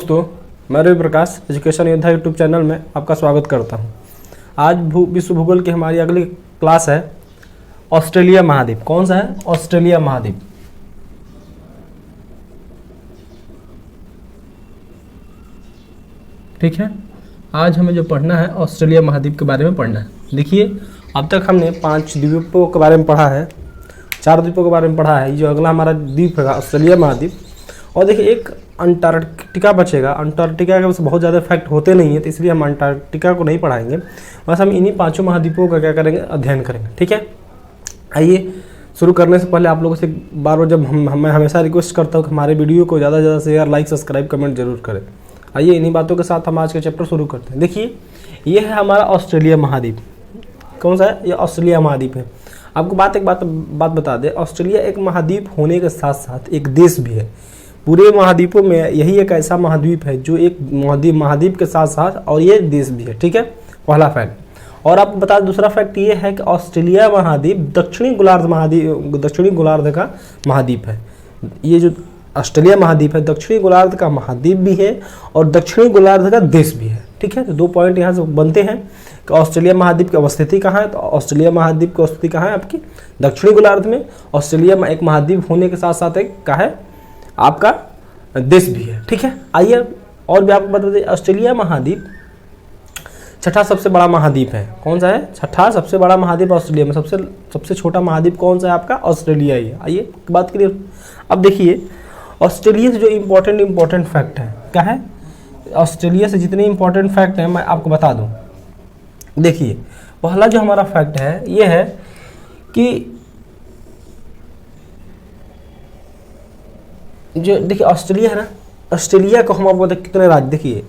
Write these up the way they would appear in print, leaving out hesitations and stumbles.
दोस्तों, मैं रवि प्रकाश एजुकेशन योद्धा यूट्यूब चैनल में आपका स्वागत करता हूं। आज विश्व भूगोल की हमारी अगली क्लास है ऑस्ट्रेलिया महाद्वीप। कौन सा है? ऑस्ट्रेलिया महाद्वीप। ठीक है, आज हमें जो पढ़ना है ऑस्ट्रेलिया महाद्वीप के बारे में पढ़ना है। देखिए, अब तक हमने 5 द्वीपों के बारे में पढ़ा है, 4 द्वीपों के बारे में पढ़ा है। ये जो अगला हमारा द्वीप है ऑस्ट्रेलिया महाद्वीप। और देखिए, एक अंटार्कटिका बचेगा। अंटार्कटिका के बस बहुत ज़्यादा फैक्ट होते नहीं है, तो इसलिए हम अंटार्कटिका को नहीं पढ़ाएंगे। बस हम इन्हीं 5 महाद्वीपों का क्या करेंगे, अध्ययन करेंगे। ठीक है, आइए शुरू करने से पहले आप लोगों से बार बार जब मैं हमेशा रिक्वेस्ट करता हूँ कि हमारे वीडियो को ज़्यादा से ज़्यादा शेयर, लाइक, सब्सक्राइब, कमेंट जरूर करें। आइए इन्हीं बातों के साथ हम आज के चैप्टर शुरू करते हैं। देखिए, ये है हमारा ऑस्ट्रेलिया महाद्वीप। कौन सा है? ये ऑस्ट्रेलिया महाद्वीप है। आपको एक बात बता दें, ऑस्ट्रेलिया एक महाद्वीप होने के साथ साथ एक देश भी है। पूरे महाद्वीपों में यही एक ऐसा महाद्वीप है जो एक महाद्वीप के साथ साथ और ये देश भी है। ठीक है, पहला फैक्ट। और आपको बता, दूसरा फैक्ट ये है कि ऑस्ट्रेलिया महाद्वीप दक्षिणी गोलार्ध का महाद्वीप है। ये जो ऑस्ट्रेलिया महाद्वीप है दक्षिणी गोलार्ध का महाद्वीप भी है और दक्षिणी गोलार्ध का देश भी है। ठीक है, तो 2 पॉइंट यहाँ से बनते हैं कि ऑस्ट्रेलिया महाद्वीप की अवस्थिति कहाँ है। तो ऑस्ट्रेलिया महाद्वीप की अवस्थिति कहाँ है? आपकी दक्षिणी गोलार्ध में। ऑस्ट्रेलिया एक महाद्वीप होने के साथ साथ एक क्या है, आपका देश भी है। ठीक है, आइए और भी आपको बता दें, ऑस्ट्रेलिया महाद्वीप 6ठा सबसे बड़ा महाद्वीप है। कौन सा है? 6ठा सबसे बड़ा महाद्वीप ऑस्ट्रेलिया में। सबसे छोटा महाद्वीप कौन सा है? आपका ऑस्ट्रेलिया ही है। आइए बात करिए। अब देखिए, ऑस्ट्रेलिया से जो इम्पोर्टेंट फैक्ट है क्या है, ऑस्ट्रेलिया से जितने इम्पोर्टेंट फैक्ट हैं मैं आपको बता दूं। देखिए, पहला जो हमारा फैक्ट है ये है कि जो देखिए ऑस्ट्रेलिया है ना, ऑस्ट्रेलिया को हम आपको बताते कितने राज्य। देखिए,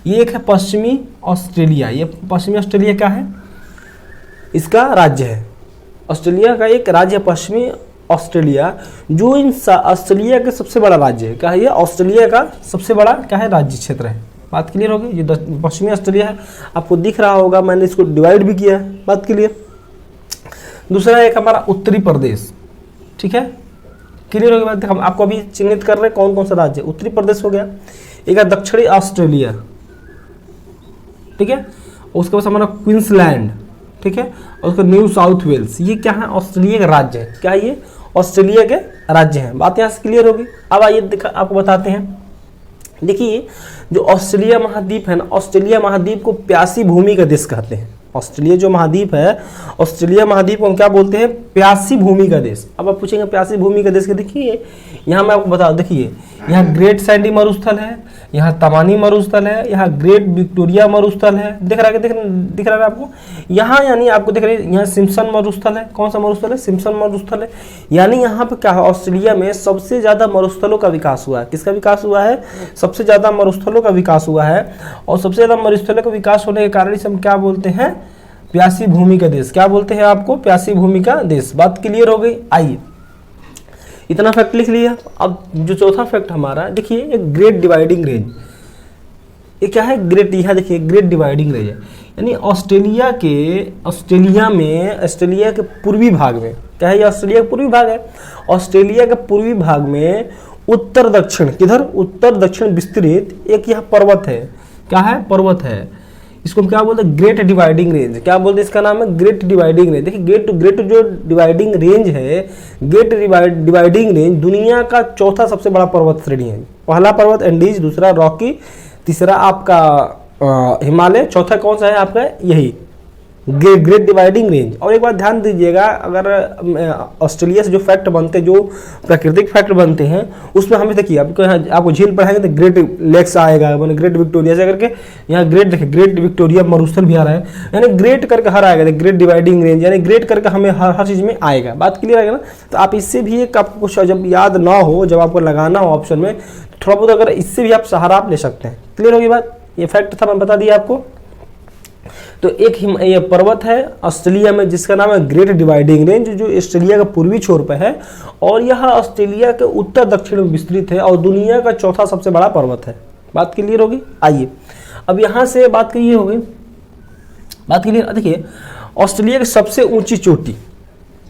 ये एक है पश्चिमी ऑस्ट्रेलिया। ये पश्चिमी ऑस्ट्रेलिया क्या है? इसका राज्य है। ऑस्ट्रेलिया का एक राज्य है पश्चिमी ऑस्ट्रेलिया, जो इन ऑस्ट्रेलिया का सबसे बड़ा राज्य है। क्या है ये? ऑस्ट्रेलिया का सबसे बड़ा क्या है, राज्य क्षेत्र है। बात क्लियर होगी? ये पश्चिमी ऑस्ट्रेलिया है, आपको दिख रहा होगा, मैंने इसको डिवाइड भी किया है। बात क्लियर। दूसरा एक हमारा उत्तरी प्रदेश। ठीक है, क्लियर होगी बात। हम आपको अभी चिन्हित कर रहे हैं कौन कौन सा राज्य। उत्तरी प्रदेश हो गया, एक है दक्षिणी ऑस्ट्रेलिया। ठीक है, उसके बाद हमारा क्वींसलैंड। ठीक है, और उसका न्यू साउथ वेल्स। ये क्या है? ऑस्ट्रेलिया के राज्य है। क्या है ये? ऑस्ट्रेलिया के राज्य हैं। बात यहाँ से क्लियर होगी। अब आइए आपको बताते हैं। देखिए, जो ऑस्ट्रेलिया महाद्वीप है ना, ऑस्ट्रेलिया महाद्वीप को प्यासी भूमि का देश कहते हैं। ऑस्ट्रेलिया जो महाद्वीप है, ऑस्ट्रेलिया महाद्वीप को हम क्या बोलते हैं? प्यासी भूमि का देश। अब आप पूछेंगे प्यासी भूमि का देश के, देखिए यहाँ मैं आपको बता दूं। देखिए, यहाँ ग्रेट सैंडी मरुस्थल है, यहाँ तमानी मरुस्थल है, यहाँ ग्रेट विक्टोरिया मरुस्थल है। दिख रहा है आपको? यहाँ यानी आपको दिख रहा है, यहाँ सिम्पसन मरुस्थल है। कौन सा मरुस्थल है? सिम्पसन मरुस्थल है। यानी यहाँ पे क्या है, ऑस्ट्रेलिया में सबसे ज्यादा मरुस्थलों का विकास हुआ है। किसका विकास हुआ है? सबसे ज्यादा मरुस्थलों का विकास हुआ है। और सबसे ज्यादा मरुस्थलों का विकास होने के कारण इसे हम क्या बोलते हैं? प्यासी भूमि का देश। क्या बोलते हैं आपको? प्यासी भूमि का देश। बात क्लियर हो गई। आइए, इतना फैक्ट लिख लिया। अब जो चौथा फैक्ट हमारा, देखिए, एक ग्रेट डिवाइडिंग रेंज। ये क्या है? ग्रेट, यहाँ देखिए ग्रेट डिवाइडिंग रेंज है। यानी ऑस्ट्रेलिया के पूर्वी भाग में क्या है? ये ऑस्ट्रेलिया का पूर्वी भाग है। ऑस्ट्रेलिया के पूर्वी भाग में उत्तर दक्षिण, किधर? उत्तर दक्षिण विस्तृत एक यहाँ पर्वत है। क्या है? पर्वत है। इसको हम क्या बोलते हैं? Great dividing range. क्या बोलते हैं? इसका नाम है ग्रेट डिवाइडिंग रेंज। देखिए, ग्रेट जो डिवाइडिंग रेंज है, ग्रेट डिवाइडिंग रेंज दुनिया का चौथा सबसे बड़ा पर्वत श्रेणी है। पहला पर्वत एंडीज, दूसरा रॉकी, तीसरा आपका हिमालय, चौथा कौन सा है आपका? यही ग्रेट डिवाइडिंग रेंज। और एक बात ध्यान दीजिएगा, अगर ऑस्ट्रेलिया से जो फैक्ट बनते हैं, जो प्राकृतिक फैक्ट बनते हैं, उसमें हमें देखिए आपको झील पढ़ाएंगे तो ग्रेट लेक्स आएगा, मैंने ग्रेट विक्टोरिया से करके यहाँ ग्रेट देखिए ग्रेट विक्टोरिया मरुस्थल भी आ रहा है। यानी ग्रेट करके हर आएगा, ग्रेट डिवाइडिंग रेंज, यानी ग्रेट करके हमें हर चीज़ में आएगा। बात क्लियर आएगा ना? तो आप इससे भी एक आपको कुछ जब याद ना हो, जब आपको लगाना हो ऑप्शन में, थोड़ा बहुत अगर इससे भी आप सहारा आप ले सकते हैं। क्लियर होगी बात? ये फैक्ट था, मैं बता दिया आपको। तो एक ये पर्वत है ऑस्ट्रेलिया में जिसका नाम है ग्रेट डिवाइडिंग रेंज, जो ऑस्ट्रेलिया का पूर्वी छोर पर है और यह ऑस्ट्रेलिया के उत्तर दक्षिण में विस्तृत है और दुनिया का चौथा सबसे बड़ा पर्वत है। बात क्लियर होगी? आइए, अब यहाँ से बात क्लियर हो गई। बात क्लियर। देखिए, ऑस्ट्रेलिया की सबसे ऊंची चोटी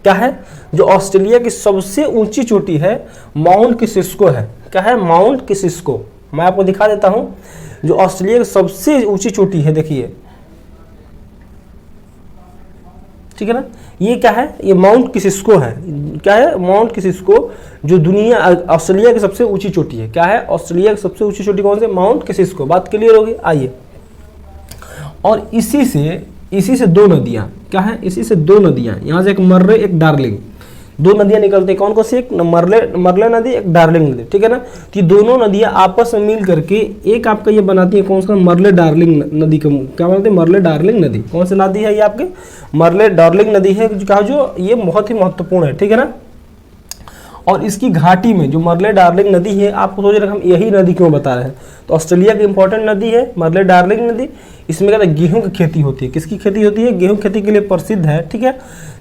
क्या है? जो ऑस्ट्रेलिया की सबसे ऊंची चोटी है, माउंट किसिस्को है। क्या है? माउंट किसिस्को। मैं आपको दिखा देता हूं, जो ऑस्ट्रेलिया की सबसे ऊंची चोटी है, देखिए, ठीक है ना, ये क्या है, ये माउंट किसिस्को है। क्या है, माउंट किसिस्को, जो दुनिया ऑस्ट्रेलिया की सबसे ऊंची चोटी है। क्या है, ऑस्ट्रेलिया की सबसे ऊंची चोटी कौन सी, माउंट किसिस्को। बात क्लियर होगी, आइए। और इसी से दो नदियां, क्या है, इसी से दो नदियां, यहां से एक मर्रे एक डार्लिंग, दो नदियां निकलती है। कौन कौन सी, एक मरले नदी, एक डार्लिंग नदी, ठीक है ना। तो ये दोनों नदियां आपस में मिल करके एक आपका ये बनाती है, कौन सा, मरले डार्लिंग नदी का, क्या बोलते हैं, मरले डार्लिंग नदी। कौन सी नदी है ये आपके, मरले डार्लिंग नदी है, जो ये बहुत ही महत्वपूर्ण है, ठीक है ना। और इसकी घाटी में जो मरले डार्लिंग नदी है, आपको सोच रहे हम यही नदी क्यों बता रहे हैं, तो ऑस्ट्रेलिया की इंपॉर्टेंट नदी है मरले डार्लिंग नदी। इसमें क्या है, गेहूं की खेती होती है। किसकी खेती होती है, गेहूं खेती के लिए प्रसिद्ध है, ठीक है,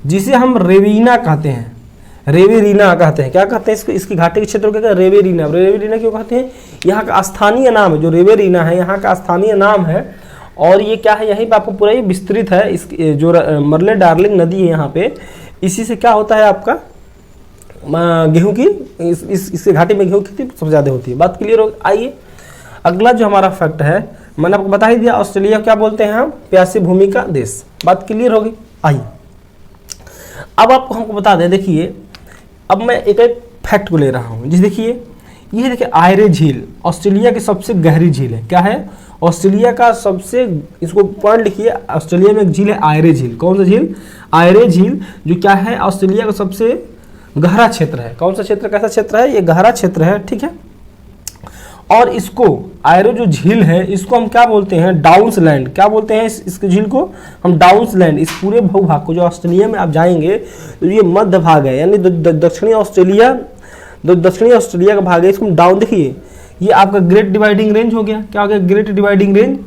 जिसे हम रेवीना कहते हैं, रेवेरीना कहते हैं। क्या कहते हैं इसको, इसकी घाटी के क्षेत्र को क्या कहते हैं, रेवेरीना। रेवेरीना क्यों कहते हैं, यहाँ का स्थानीय नाम है, जो रेवेरीना है यहाँ का स्थानीय नाम है। और ये क्या है, यहीं पे आपको पूरा ये विस्तृत है, इस जो मरले डार्लिंग नदी है यहाँ पे, इसी से क्या होता है आपका, गेहूं की, इसके घाटी में गेहूं की खेती सबसे ज्यादा होती है। बात क्लियर हो। आइए अगला जो हमारा फैक्ट है, मैंने आपको बता ही दिया, ऑस्ट्रेलिया क्या बोलते हैं हम, प्यासी भूमि का देश। बात क्लियर होगी। आइए अब आपको हमको बता दें, देखिए अब मैं एक फैक्ट को ले रहा हूं, जिस देखिए ये देखिए आयरे झील ऑस्ट्रेलिया की सबसे गहरी झील है। क्या है, ऑस्ट्रेलिया का सबसे, इसको पॉइंट लिखिए, ऑस्ट्रेलिया में एक झील है आयरे झील। कौन सा झील, आयरे झील, जो क्या है, ऑस्ट्रेलिया का सबसे गहरा क्षेत्र है। कौन सा क्षेत्र, कैसा क्षेत्र है, ये गहरा क्षेत्र है, ठीक है। और इसको आयरे जो झील है, इसको हम क्या बोलते हैं, डाउन्सलैंड। क्या बोलते हैं इसके झील को हम, डाउन्सलैंड। इस पूरे भूभाग को, जो ऑस्ट्रेलिया में आप जाएंगे तो ये मध्य भाग है, यानी दक्षिणी ऑस्ट्रेलिया का भाग है, इसको हम डाउन, देखिए ये आपका ग्रेट डिवाइडिंग रेंज हो गया। क्या हो गया, ग्रेट डिवाइडिंग रेंज।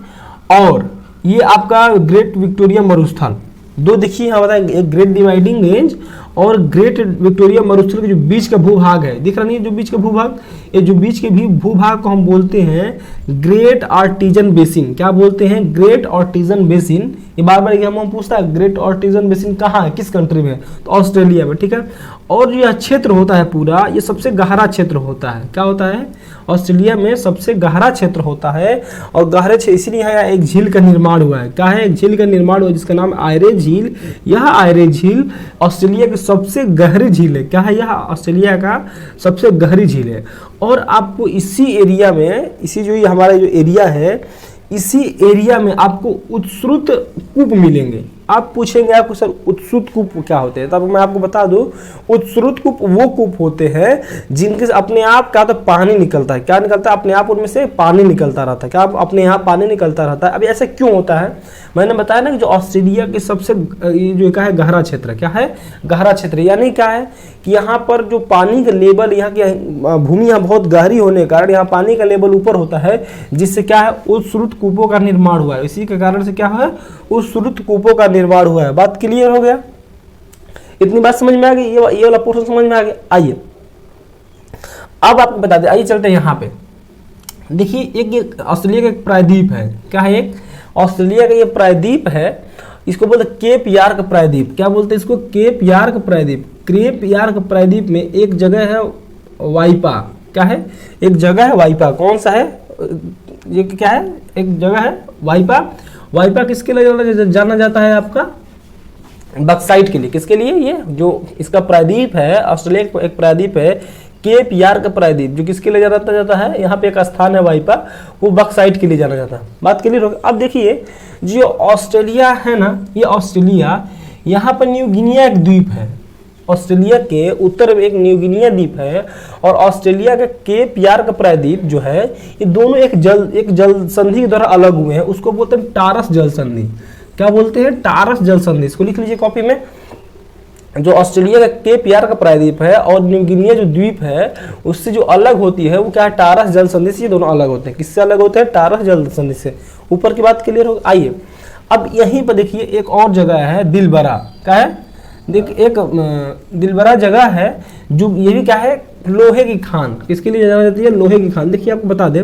और ये आपका ग्रेट विक्टोरिया मरुस्थल, दो देखिए यहाँ बताए, एक ग्रेट डिवाइडिंग रेंज और ग्रेट विक्टोरिया मरुस्थल के जो बीच का भूभाग है, दिख रहा नहीं है जो बीच का भूभाग, ये जो बीच के भी भूभाग को हम बोलते हैं ग्रेट आर्टिजन बेसिन। क्या बोलते हैं, ग्रेट आर्टिजन बेसिन। ये बार बार हम पूछता है ग्रेट आर्टिजन बेसिन कहाँ है, किस कंट्री में, तो ऑस्ट्रेलिया में, ठीक है। और जो यह क्षेत्र होता है पूरा, ये सबसे गहरा क्षेत्र होता है। क्या होता है, ऑस्ट्रेलिया में सबसे गहरा क्षेत्र होता है। और गहरे क्षेत्र इसलिए यहाँ एक झील का निर्माण हुआ है। क्या है, एक झील का निर्माण हुआ जिसका नाम आयरे झील। यह आयरे झील ऑस्ट्रेलिया की सबसे गहरी झील है। क्या है, यह ऑस्ट्रेलिया का सबसे गहरी झील है। और आपको इसी एरिया में, इसी जो ये हमारा जो एरिया है, इसी एरिया में आपको उत्सुत कूप मिलेंगे। आप पूछेंगे आपको सर उत्सुत कूप क्या होते हैं, तब मैं आपको बता दूं, उत्सुत कूप वो कूप होते हैं जिनके अपने आप क्या होता है, पानी निकलता है। क्या निकलता है, अपने आप उनमें से पानी निकलता रहता है। क्या अपने यहाँ पानी निकलता रहता है। अभी ऐसा क्यों होता है, मैंने बताया ना कि जो ऑस्ट्रेलिया के सबसे जो क्या है गहरा क्षेत्र, क्या है गहरा क्षेत्र, यानी क्या है कि यहाँ पर जो पानी का लेवल, यहाँ की भूमि यहाँ बहुत गहरी होने के कारण यहाँ पानी का लेवल ऊपर होता है, जिससे क्या है उत्सुत कूपों का निर्माण हुआ है। इसी के कारण से क्या है, उत्सुत कूपों का निर्माण हुआ है। बात क्लियर हो गया, इतनी बात समझ में आ गई, ये वाला पोर्शन समझ में आ गया। आइए अब आपको बता दें, आइए चलते हैं यहाँ पे। देखिए एक ऑस्ट्रेलिया का एक प्रायद्वीप है। क्या है, एक ऑस्ट्रेलिया का ये प्रायद्वीप है, इसको बोलते केप यार्क प्रायद्वीप। क्या बोलते हैं इसको, केप यार्क प्रायद्वीप। केप यार्क प्रायद्वीप में एक जगह है वाइपा। क्या है, एक जगह है वाइपा। कौन सा है, ये क्या है, एक जगह है वाइपा। वाइपा किसके लिए जाना जाता है, आपका बक्साइट के लिए। किसके लिए, ये जो इसका प्रायद्वीप है, ऑस्ट्रेलिया का एक प्रायद्वीप है केप यार्क प्रायद्वीप, जो किसके लिए जाना जाता है, यहाँ पे एक स्थान है वाइपा, वो बक्साइट के लिए जाना जाता है। बात क्लियर हो गई। अब देखिए जो ऑस्ट्रेलिया है ना, ये ऑस्ट्रेलिया, यहाँ पर न्यू गिनिया एक द्वीप है। ऑस्ट्रेलिया के उत्तर में एक न्यू गिनिया द्वीप है, और ऑस्ट्रेलिया का केप यार्क प्रायद्वीप जो है, ये दोनों एक जल संधि के द्वारा अलग हुए हैं। उसको बोलते हैं टारस जल संधि। क्या बोलते हैं, टारस जल संधि। इसको लिख लीजिए कॉपी में। जो ऑस्ट्रेलिया का केप यार्क प्रायद्वीप है और न्यू गिनिया जो द्वीप है, उससे जो अलग होती है वो क्या है, टारस जल संधि से। ये दोनों अलग होते हैं। किससे अलग होते हैं, टारस जल संधि से। ऊपर की बात क्लियर हो। आइए अब यहीं पर देखिए एक और जगह है दिलबरा। क्या है, देखिए एक दिलबरा जगह है, जो ये भी क्या है, लोहे की खान। किसके लिए जाना जाती है, लोहे की खान। देखिए आपको बता दें,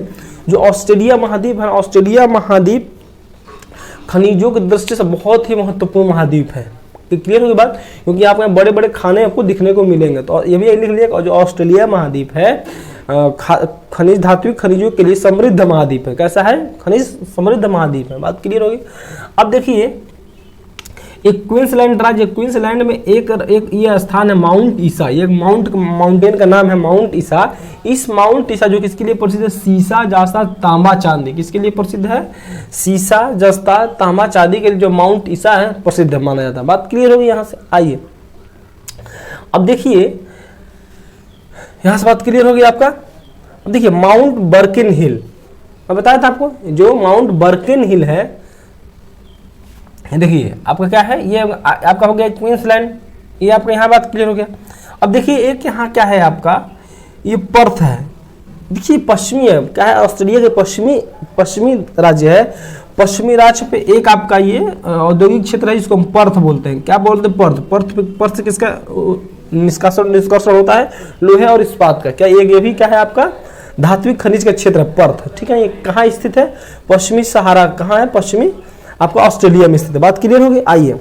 जो ऑस्ट्रेलिया महाद्वीप है, ऑस्ट्रेलिया महाद्वीप खनिजों की दृष्टि से बहुत ही महत्वपूर्ण महाद्वीप है। क्लियर होगी बात, क्योंकि आपको बड़े बड़े खाने आपको दिखने को मिलेंगे। तो ये भी लिख लिया, जो ऑस्ट्रेलिया महाद्वीप है खनिज धात्विक खनिजों के लिए समृद्ध महाद्वीप है। कैसा है? खनिज समृद्ध महाद्वीप है। बात क्लियर होगी। अब देखिए एक क्वींसलैंड राज्य, क्वींसलैंड में एक ये स्थान है माउंट ईसा, ये माउंटेन का नाम है माउंट ईसा। इस माउंट ईसा जो किसके लिए प्रसिद्ध है? सीसा, जस्ता, तांबा, चांदी। किसके लिए प्रसिद्ध है? सीसा, जस्ता, तांबा, चांदी के लिए जो माउंट ईसा है प्रसिद्ध माना जाता है। बात क्लियर होगी यहाँ से। आइए अब देखिए यहाँ से बात क्लियर होगी आपका। अब देखिए माउंट बर्किन हिल, मैं बताया था आपको, जो माउंट बर्किन हिल है, देखिए आपका क्या है, ये आपका हो गया क्वींसलैंड, ये आपका यहाँ बात क्लियर हो गया। अब देखिए एक यहाँ क्या है आपका, ये पर्थ है। देखिए पश्चिमी है, क्या है? ऑस्ट्रेलिया के पश्चिमी राज्य है। पश्चिमी राज्य पे एक आपका ये औद्योगिक क्षेत्र है जिसको हम पर्थ बोलते हैं। क्या बोलते हैं? पर्थ से किसका निष्कर्षण होता है? लोहे और इस्पात का। क्या ये भी क्या है आपका? धात्विक खनिज का क्षेत्र है पर्थ। ठीक है, ये कहाँ स्थित है? पश्चिमी सहारा कहाँ है? पश्चिमी आपका ऑस्ट्रेलिया में स्थित है। बात क्लियर होगी। आइए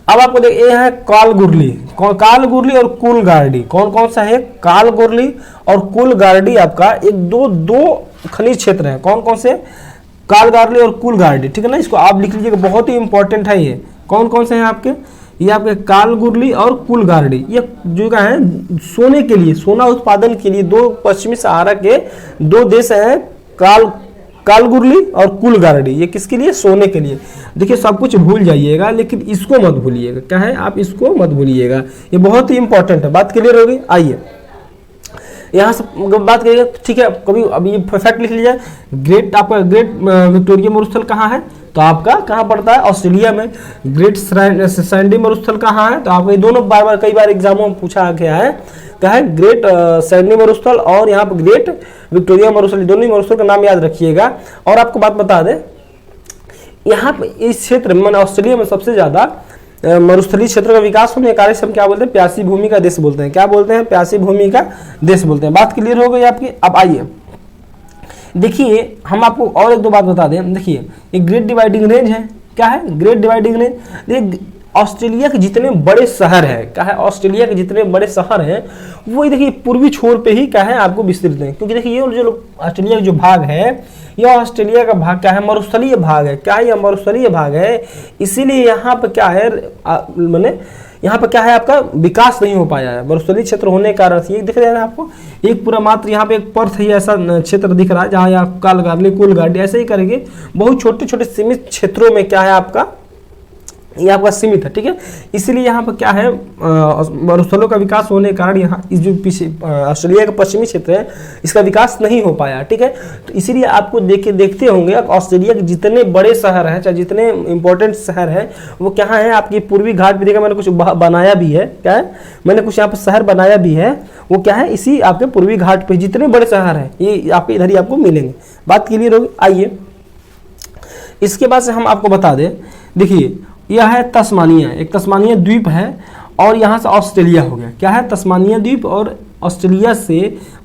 अब आपको देखिए ये है कालगुरली और कूलगार्डी। कौन कौन सा है? कालगुरली और कूलगार्डी आपका एक दो खनिज क्षेत्र है। कौन कौन से? कालगुरली और कूलगार्डी। ठीक है ना, इसको आप लिख लीजिएगा, बहुत ही इंपॉर्टेंट है ये। कौन कौन से हैं आपके? ये आपके कालगुरली और कूलगार्डी, ये जो क्या है सोने के लिए, सोना उत्पादन के लिए दो पश्चिमी सहारा के दो देश हैं, कालगुरली और कूलगार्डी। ये किसके लिए? सोने के लिए। देखिए सब कुछ भूल जाइएगा लेकिन इसको मत भूलिएगा। क्या है? आप इसको मत भूलिएगा, ये बहुत ही इंपॉर्टेंट है। बात क्लियर होगी। आइए यहाँ से बात करिएगा। ठीक है, कभी अब ये फैक्ट लिख लीजिए। ग्रेट विक्टोरिया मरुस्थल कहाँ है? तो आपका कहाँ पड़ता है? ऑस्ट्रेलिया में। ग्रेट सैंडी मरुस्थल कहाँ है? तो आपको ये दोनों बार कई बार एग्जामों में पूछा गया है। क्या है? ग्रेट सैंडी मरुस्थल और यहाँ पर ग्रेट विक्टोरिया मरुस्थल, दोनों ही मरुस्थल का नाम याद रखिएगा। और आपको बात बता दें, यहाँ पे इस क्षेत्र में ऑस्ट्रेलिया में सबसे ज्यादा मरुस्थलीय क्षेत्र का विकास होने के कारण से हम क्या बोलते हैं? प्यासी भूमि का देश बोलते हैं। क्या बोलते हैं? प्यासी भूमि का देश बोलते हैं। बात क्लियर हो गई आपकी। अब आइए देखिए हम आपको और एक दो बात बता दें। देखिए ये ग्रेट डिवाइडिंग रेंज है। क्या है? Great dividing range. देखिए ऑस्ट्रेलिया के जितने बड़े शहर हैं, क्या है? ऑस्ट्रेलिया के जितने बड़े शहर हैं वो देखिए पूर्वी छोर पे ही क्या है आपको विस्तृत है। क्योंकि देखिए ये जो ऑस्ट्रेलिया का जो भाग है, ये ऑस्ट्रेलिया का भाग क्या है? मरुस्थलीय भाग है। क्या है? ये मरुस्थलीय भाग है। इसीलिए यहाँ पे क्या है मैंने यहाँ पे क्या है आपका विकास नहीं हो पाया है मरुस्थलीय क्षेत्र होने के कारण। ये दिख रहा है आपको, एक पूरा मात्र यहाँ पे एक पर्थ ही ऐसा क्षेत्र दिख रहा है जहाँ यहाँ कालगारली कूलगार्डी ऐसे ही करेंगे। बहुत छोटे छोटे सीमित क्षेत्रों में क्या है आपका ये आपका सीमित है। ठीक है, इसलिए यहाँ पर क्या है मरुस्थलों का विकास होने के कारण यहाँ इस जो ऑस्ट्रेलिया का पश्चिमी क्षेत्र है इसका विकास नहीं हो पाया। ठीक है, तो इसीलिए आपको देखते होंगे ऑस्ट्रेलिया के जितने बड़े शहर हैं, चाहे जितने इंपॉर्टेंट शहर हैं, वो क्या है आपकी पूर्वी घाट भी। देखा मैंने कुछ बनाया भी है। क्या है? मैंने कुछ यहाँ पर शहर बनाया भी है। वो क्या है? इसी आपके पूर्वी घाट पे जितने बड़े शहर हैं ये आपके इधर ही आपको मिलेंगे। बात क्लियर होगी। आइए इसके बाद से हम आपको बता दें, देखिए यह है तस्मानिया, एक तस्मानिया द्वीप है और यहाँ से ऑस्ट्रेलिया हो गया। क्या है? तस्मानिया द्वीप और ऑस्ट्रेलिया से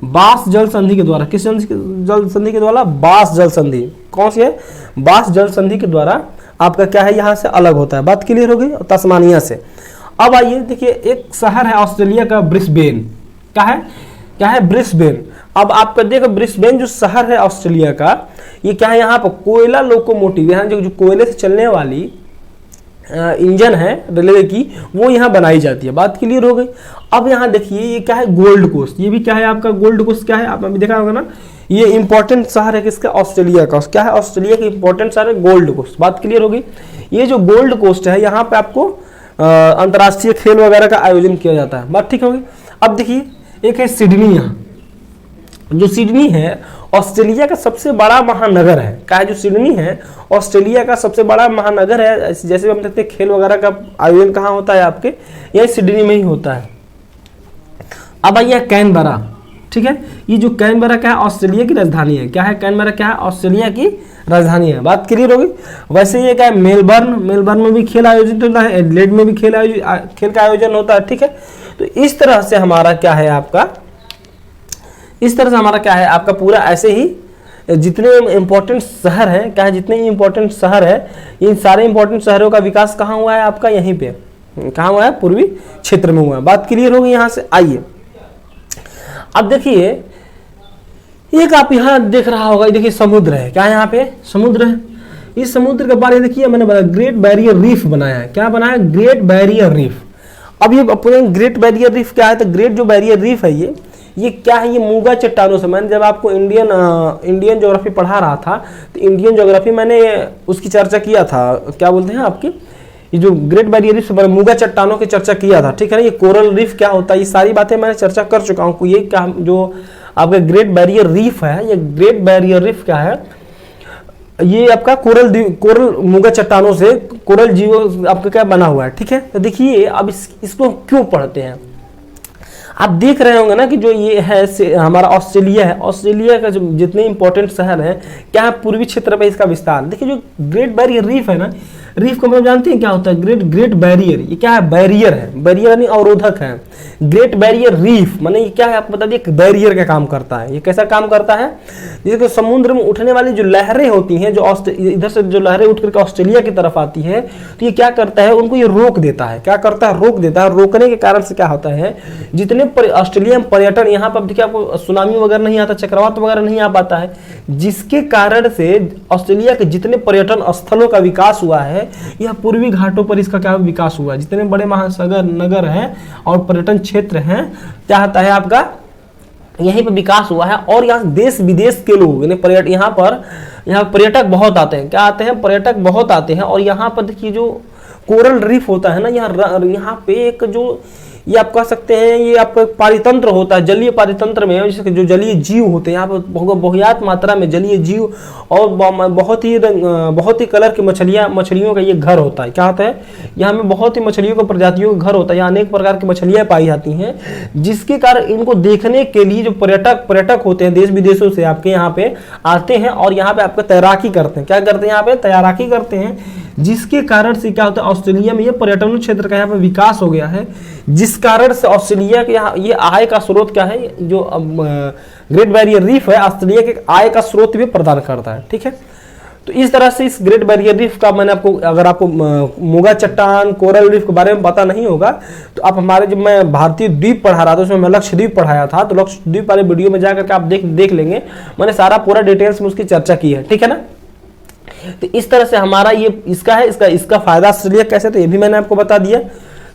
बास जल संधि के द्वारा, किस जल संधि के द्वारा? बास जल संधि। कौन सी है? बास जल संधि के द्वारा आपका क्या है यहाँ से अलग होता है। बात क्लियर हो गई तस्मानिया से। अब आइए देखिए एक शहर है ऑस्ट्रेलिया का ब्रिस्बेन। क्या है? क्या है? ब्रिस्बेन। अब आपका देखो ब्रिस्बेन जो शहर है ऑस्ट्रेलिया का, ये क्या है? यहाँ पर कोयला लोकोमोटिव, यहाँ जो कोयले से चलने वाली इंजन है रेलवे की, वो यहाँ बनाई जाती है। बात क्लियर हो गई। अब यहाँ देखिए ये क्या है? Gold coast. ये भी क्या है आपका? Gold coast. क्या है? आपने अभी देखा होगा ना, ये इंपॉर्टेंट शहर है किसका? ऑस्ट्रेलिया का। क्या है? ऑस्ट्रेलिया का इंपॉर्टेंट शहर है गोल्ड कोस्ट। बात क्लियर हो गई। ये जो गोल्ड कोस्ट है यहाँ पे आपको अंतर्राष्ट्रीय खेल वगैरह का आयोजन किया जाता है। बात ठीक होगी। अब देखिए एक है सिडनी। यहाँ जो सिडनी है ऑस्ट्रेलिया का सबसे बड़ा महानगर है। क्या है? जो सिडनी है ऑस्ट्रेलिया का सबसे बड़ा महानगर है। जैसे हम देखते हैं खेल वगैरह का आयोजन कहाँ होता है आपके, यही सिडनी में ही होता है। अब आइए कैनबरा। ठीक है, ये जो कैनबरा क्या है? ऑस्ट्रेलिया की राजधानी है। क्या है? कैनबरा क्या है? ऑस्ट्रेलिया की राजधानी है। बात क्लियर होगी। वैसे ये क्या है? मेलबर्न में भी खेल आयोजित होता है, एडिलेड में भी खेल का आयोजन होता है। ठीक है, तो इस तरह से हमारा क्या है आपका, इस तरह से हमारा क्या है आपका पूरा ऐसे ही जितने इंपॉर्टेंट शहर हैं, क्या है? जितने इंपॉर्टेंट शहर है, इन सारे इंपॉर्टेंट शहरों का विकास कहाँ हुआ है आपका? यहीं पे। कहाँ हुआ है? पूर्वी क्षेत्र में हुआ है। बात क्लियर होगी यहाँ से। आइए अब देखिए एक आप यहाँ देख रहा होगा, देखिए समुद्र है, क्या है यहाँ पे समुद्र है। इस समुद्र के बारे में देखिए मैंने बताया ग्रेट बैरियर रीफ बनाया है। क्या बनाया? Great barrier reef. अब ये अपने ग्रेट बैरियर रीफ क्या है? तो ग्रेट जो बैरियर रीफ है ये क्या है? ये मूंगा चट्टानों से, मैंने जब आपको इंडियन ज्योग्राफी पढ़ा रहा था तो इंडियन ज्योग्राफी मैंने उसकी चर्चा किया था, क्या बोलते हैं आपकी, ये जो ग्रेट बैरियर रीफ से मूंगा चट्टानों की चर्चा किया था, ठीक है ना। ये कोरल रीफ क्या होता है, ये सारी बातें मैंने चर्चा कर चुका हूँ। ये क्या जो आपका ग्रेट बैरियर रीफ है, ये ग्रेट बैरियर रीफ क्या है? ये आपका कोरल मूंगा चट्टानों से कोरल जीव आपका क्या बना हुआ है, ठीक है। तो देखिए अब इसको क्यों पढ़ते हैं, आप देख रहे होंगे ना कि जो ये है हमारा ऑस्ट्रेलिया है, ऑस्ट्रेलिया का जो जितने इंपॉर्टेंट शहर है क्या है, पूर्वी क्षेत्र में इसका विस्तार। देखिए जो ग्रेट बैरियर रीफ है ना, रीफ को मतलब जानते हैं क्या होता है? ग्रेट बैरियर, ये क्या है? बैरियर है, बैरियर यानी अवरोधक है। ग्रेट बैरियर रीफ माने ये क्या है आपको बता दिए, बैरियर का काम करता है। ये कैसा काम करता है? जैसे समुद्र में उठने वाली जो लहरें होती हैं, जो इधर से जो लहरें उठ करके ऑस्ट्रेलिया की तरफ आती है, तो ये क्या करता है? उनको ये रोक देता है। क्या करता है? रोक देता है। रोकने के कारण से क्या होता है, जितने ऑस्ट्रेलिया में पर्यटन, यहाँ पर देखिए आपको सुनामी वगैरह नहीं आता, चक्रवात वगैरह नहीं आ पाता है, जिसके कारण से ऑस्ट्रेलिया के जितने पर्यटन स्थलों का विकास हुआ है, यह पूर्वी घाटों पर इसका क्या विकास हुआ है। जितने बड़े महासागर नगर हैं और पर्यटन क्षेत्र हैं, क्या होता है आपका यहीं पर विकास हुआ है। और यहाँ देश विदेश के लोग यानी यहाँ पर्यटक बहुत आते हैं। क्या आते हैं? पर्यटक बहुत आते हैं। और यहाँ पर देखिए जो कोरल रीफ होता है ना, यहाँ पे एक जो ये आप कह सकते हैं ये आपका पारितंत्र होता है, जलीय पारितंत्र में जैसे जो जलीय जीव होते हैं, यहाँ पर बहुयात मात्रा में जलीय जीव और बहुत ही कलर की मछलियों का ये घर होता है। क्या होता है? यहाँ में बहुत ही मछलियों के प्रजातियों का घर होता है। यहाँ अनेक प्रकार की मछलियाँ पाई जाती हैं, जिसके कारण इनको देखने के लिए जो पर्यटक होते हैं देश विदेशों से आपके यहाँ पे आते हैं और यहाँ पे आपका तैराकी करते हैं। क्या करते हैं? यहाँ पे तैराकी करते हैं, जिसके कारण से क्या होता है ऑस्ट्रेलिया में ये पर्यटन क्षेत्र का यहाँ पे विकास हो गया है, जिस कारण से ऑस्ट्रेलिया के यहाँ ये आय का स्रोत क्या है, जो ग्रेट बैरियर रीफ है ऑस्ट्रेलिया के आय का स्रोत भी प्रदान करता है, ठीक है। तो इस तरह से इस ग्रेट बैरियर रीफ का मैंने आपको, अगर आपको मूंगा चट्टान कोरल रीफ के बारे में पता नहीं होगा तो आप हमारे, जब मैं भारतीय द्वीप पढ़ा रहा था उसमें मैं लक्षद्वीप पढ़ाया था, तो लक्षद्वीप वाले वीडियो में जाकर के आप देख लेंगे, मैंने सारा पूरा डिटेल्स में उसकी चर्चा की है, ठीक है ना। तो इस तरह से हमारा ये इसका फायदा ऑस्ट्रेलिया कैसे, तो ये भी मैंने आपको बता दिया।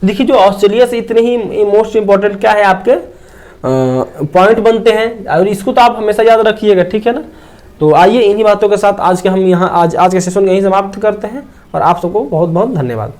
देखिए जो ऑस्ट्रेलिया से इतने ही मोस्ट इंपॉर्टेंट क्या है आपके पॉइंट बनते हैं, और इसको तो आप हमेशा याद रखिएगा, ठीक है ना। तो आइए इन्हीं बातों के साथ आज के सेशन को यहीं समाप्त करते हैं और आप सबको बहुत बहुत धन्यवाद।